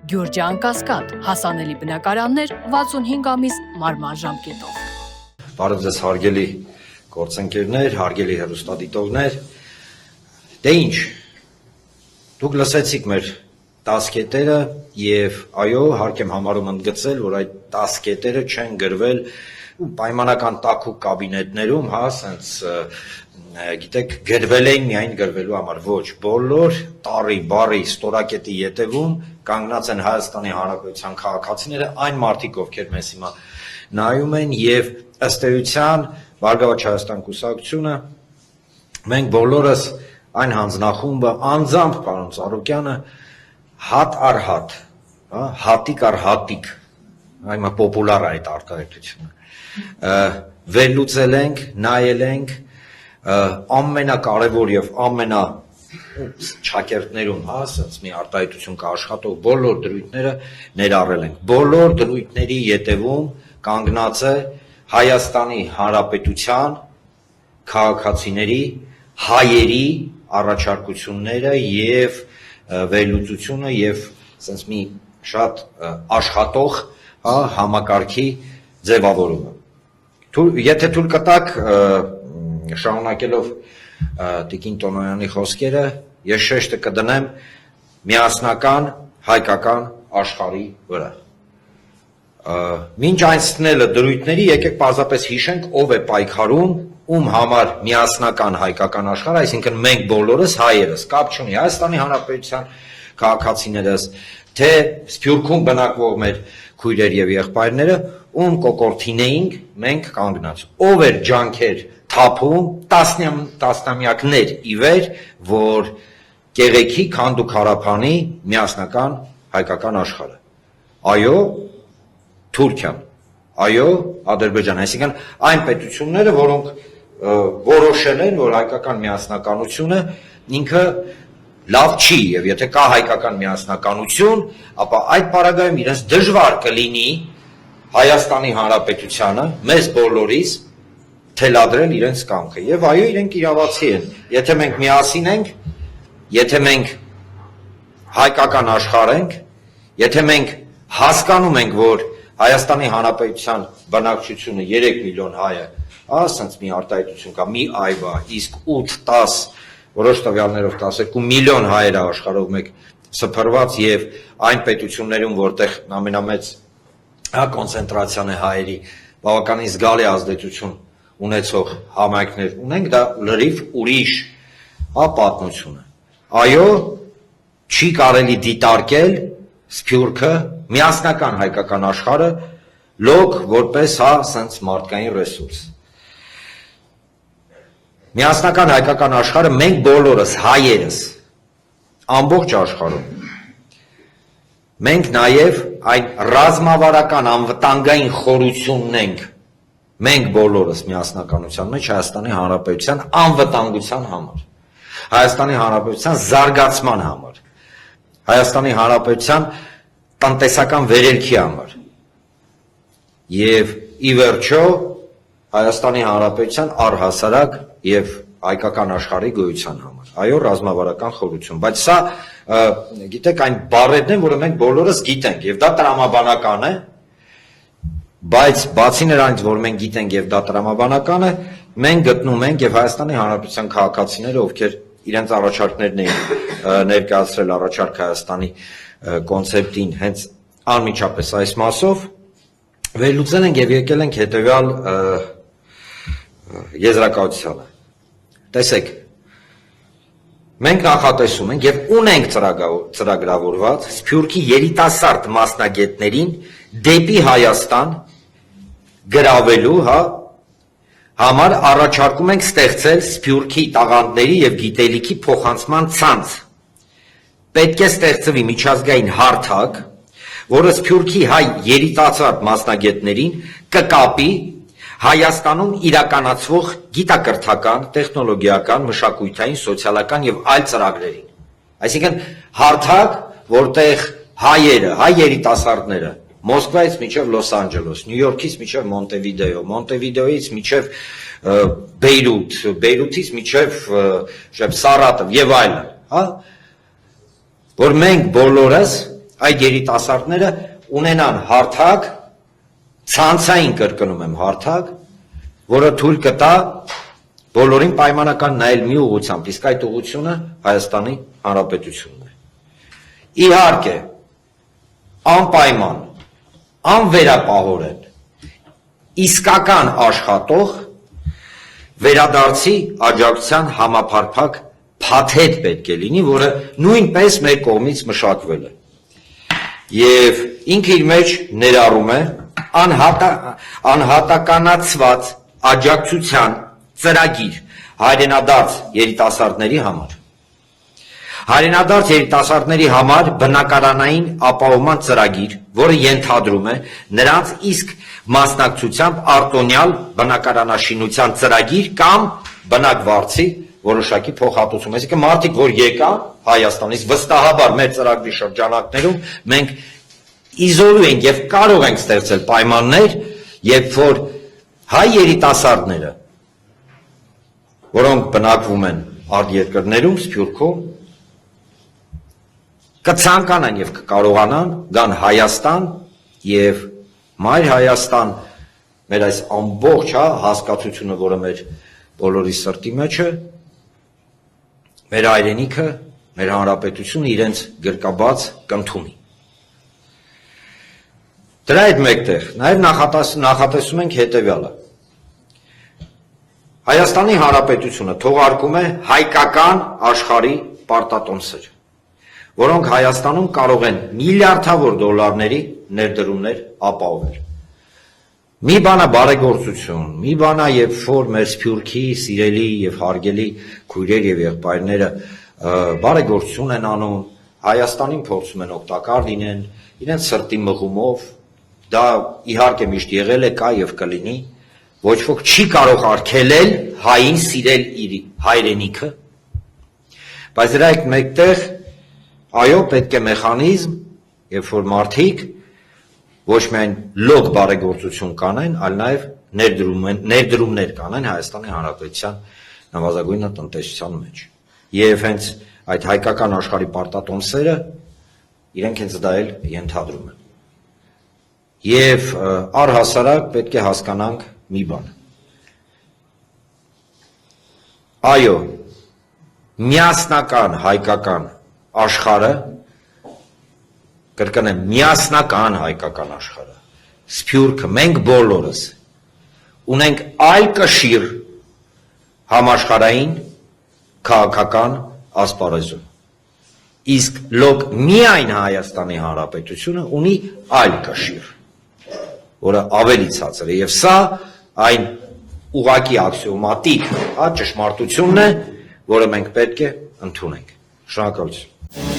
Գյուրջան Կասկադ, հասանելի բնակարաններ 65 ամիս մարման ժամկետով։ Բարև ձեզ հարգելի գործընկերներ, հարգելի հեռուստադիտողներ, դե ինչ, դուք լսեցիք մեր 10 կետերը և այո, հարկ եմ համարում ընդգծել, որ այդ 10 կետերը չեն գրվել պայմանական տաքուկ կաբինետներում, սենց գիտեք, գրվել էին միայն գրվելու համար, ոչ, բոլոր տառի, բարի, ստորակետի ետևում կանգնած են Հայաստանի Հանրապետության քաղաքացիները, այն մարդիկ, ովքեր մեզ հիմա նայում են և ըստ էության Բարգավաճ Հայաստան կուսակցությունը, մենք բոլորս այն հանձնախումբը, անձամբ պարոն Ծառուկյանը, հատ առ հատ, հատիկ առ հատիկ, այմա պոպուլար է այդ արտահայտությունը, վերլուծել ենք, նայել ենք, ամենակարևոր և չակերտներում, ասած մի արտահայտություն կաշխատող բոլոր դրույթները ներառել ենք, բոլոր դրույթների ետևում կանգնած է Հայաստանի Հանրապետության քաղաքացիների, հայերի առաջարկությունները և վերլուծությունը և սենց մի շատ աշխատող համակարգի ձևավորումը։ Եթե թույլ կտաք, շարունակելով տիկին Տոնոյանի խոսքերը, ես շեշտը կդնեմ միասնական հայկական աշխարհի վրա։ Մինչ անցնելը դրույթների, եկեք պարզապես հիշենք, ով է պայքարում, ում համար միասնական հայկական աշխարհ, այսինքն մենք բոլորս հայերս, կապ չունի Հայաստանի Հանրապետության քաղաքացիներս, թե Սփյուռքում բնակվող մեր քույրեր և եղբայրները, ում կոկորդին էինք մենք կանգնած, ով էր ջանքեր թափում տասնամյակներ ի վեր, որ կեղեքի քանդ ու քարափանի միասնական հայկական աշխարհը։ Այո, Թուրքիան, այո, Ադրբեջանը, այսինքն այն պետությունները, որոնք որոշել են, որ հայկական միասնականությունը ինքը լավ չի, և եթե կա հայկական միասնականություն, ապա այդ պարագայում իրենց դժվար կլինի Հայաստանի Հանրապետությանը, մեզ բոլորիս թելադրել իրենց կամքը, և այո, իրենք իրավացի են, եթե մենք միասին ենք, եթե մենք հայկական աշխարհ ենք, եթե մենք հասկանում ենք, որ Հայաստանի Հանրապետության բնակչությունը 3 միլիոն հայ է, ասենց մի արտահայտություն կա, մի այվա, իսկ 8-10, որոշ տվյալներով 12 միլիոն հայեր աշխարհով մեկ սփռված և այն պետություններում, որտեղ ամենամեծ կոնցենտրացիան է հայերի, բավականին զգալի ազդեցություն ունեցող համայնքներ ունենք, դա լրիվ ուրիշ պատմություն է։ Այո, չի կարելի դիտարկել Սփյուռքը, միասնական հայկական աշխարհը լոկ որպես սենց մարդկային ռեսուրս։ Միասնական հայկական աշխարհը մենք բոլորս, հայերս, ամբողջ աշխարհում, մենք նաև այն ռազմավարական անվտանգային խորությունն ենք, մենք բոլորս միասնականության մեջ Հայաստանի Հանրապետության անվտանգության համար, Հայաստանի Հանրապետության զարգացման համար, Հայաստանի Հանրապետության տնտեսական վերելքի համար և ի վերջո Հայաստանի Հանրապետության առհասարակ և հայկական աշխարհի գոյության համար, այո, ռազմավարական խորություն, բայց սա, գիտեք, այն բառերն են, որը մենք բոլորս գիտենք, և դա տրամաբանական է, բայց բացի նրանից, որ մենք գիտենք և դա տրամաբանական է, մենք գտնում ենք և Հայաստանի Հանրապետության քաղաքացիները, ովքեր իրենց առաջարկներն էին ներկայացրել առաջարկ Հայաստանի կոնցեպտին հենց անմիջապես այս մասով, վերլուծել ենք և եկել ենք հետևյալ եզրակացությանը։ Տեսեք, մենք նախատեսում ենք և ունենք ծրագրավորված Սփյուռքի երիտասարդ մասնագետներին դեպի Հայաստան գրավելու համար առաջարկում ենք ստեղծել Սփյուռքի տաղանդների և գիտելիքի փոխանցման ցանց։ Պետք է ստեղծվի միջազգային հարթակ, որը Սփյուռքի հայ երիտասարդ մասնագետներին կկապի Հայաստանում իրականացվող գիտակրթական, տեխնոլոգիական, մշակութային, սոցիալական և այլ ծրագրերին։ Այսինքն հարթակ, որտեղ հայերը, հայ երիտասարդները Մոսկվայից մինչև Լոս Անջելես, Նյու Յորքից մինչև Մոնտեվիդեո, Մոնտեվիդեոից մինչև Բեյրութ, Բեյրութից մինչև Սարատով և այլն, որ մենք բոլորս այդ երիտասարդները ունենան հարթակ, ցանցային կրկնում եմ հարթակ, որը թույլ կտա բոլորին պայմանական նայել մի ուղղությամբ, իսկ այդ ուղղությունը Հայաստանի Հանրապետությունն է։ Իհարկե, անպայման, անվերապահորեն, իսկական աշխատող վերադարձի աջակցության համապարփակ փաթեթ պետք է լինի, որը նույնպես մեր կողմից մշակվել է։ Եվ ինքը իր մեջ ներառում է անհատականացված աջակցության ծրագիր հայրենադարձ երիտասարդների համար։ Հայրենադարձ երիտասարդների համար բնակարանային ապահովման ծրագիր, որը ենթադրում է նրանց իսկ մասնակցությամբ արտոնյալ բնակարանաշինության ծրագիր կամ բնակվարձի որոշակի փոխհատուցում։ Այսինքն մարդիկ, որ եկան Հայաստանից, վստահաբար մեր ծրագրի շրջանակներում մենք իզոլու ենք եւ կարող ենք ստեղծել պայմաններ, երբ որ հայ երիտասարդները, որոնք բնակվում են արտերկրներում, Սփյուռքում, կցանկանան եւ կկարողանան գան Հայաստան եւ մայր Հայաստան, մեր այս ամբողջ հասկացությունը, որը մեր բոլորի սրտի մեջ է, մեր հայրենիքը, մեր հանրապետությունը իրենց գրկաբաց կընդունի։ Դրա հետ մեկտեղ նաև նախատեսում ենք հետևյալը։ Հայաստանի Հանրապետությունը թողարկում է հայկական աշխարհի պարտատոմսեր, որոնք Հայաստանում կարող են միլիարդավոր դոլարների ներդրումներ ապահովել։ Մի բան է բարեգործություն, մի բան է, երբ որ մեր Սփյուռքի սիրելի եւ հարգելի քույրեր եւ եղբայրները բարեգործություն են անում, Հայաստանին փորձում են օգտակար լինեն, իրենց սրտի մղումով, դա իհարկե միշտ եղել է, կա եւ կլինի, ոչ ոք չի կարող արգելել հային սիրել իր հայրենիքը, բայց դրա հետ մեկտեղ այո, պետք է մեխանիզմ, երբ որ մարդիկ ոչ միայն լոկ բարեգործություն կանեն, այլ նաև ներդրումներ կանեն Հայաստանի Հանրապետության նվազագույն տնտեսության մեջ։ Եվ հենց այդ հայկական աշխարհի պարտատոմսերը իրենք հենց դա էլ ենթադրում են։ Եվ առհասարակ պետք է հասկանանք մի բան։ Այո, միասնական հայկական աշխարհը, կրկնեմ, միասնական հայկական աշխարհը, Սփյուռքը, մենք բոլորս ունենք այլ կշիռ համաշխարհային քաղաքական ասպարեզում։ Իսկ լոկ միայն Հայաստանի Հանրապետությունը ունի այլ կշիռ, որը ավելի ցածր է, եւ սա այն ուղղակի աքսիոմատիկ ճշմարտությունն է, որը մենք պետք է ընդունենք։ Շնորհակալություն։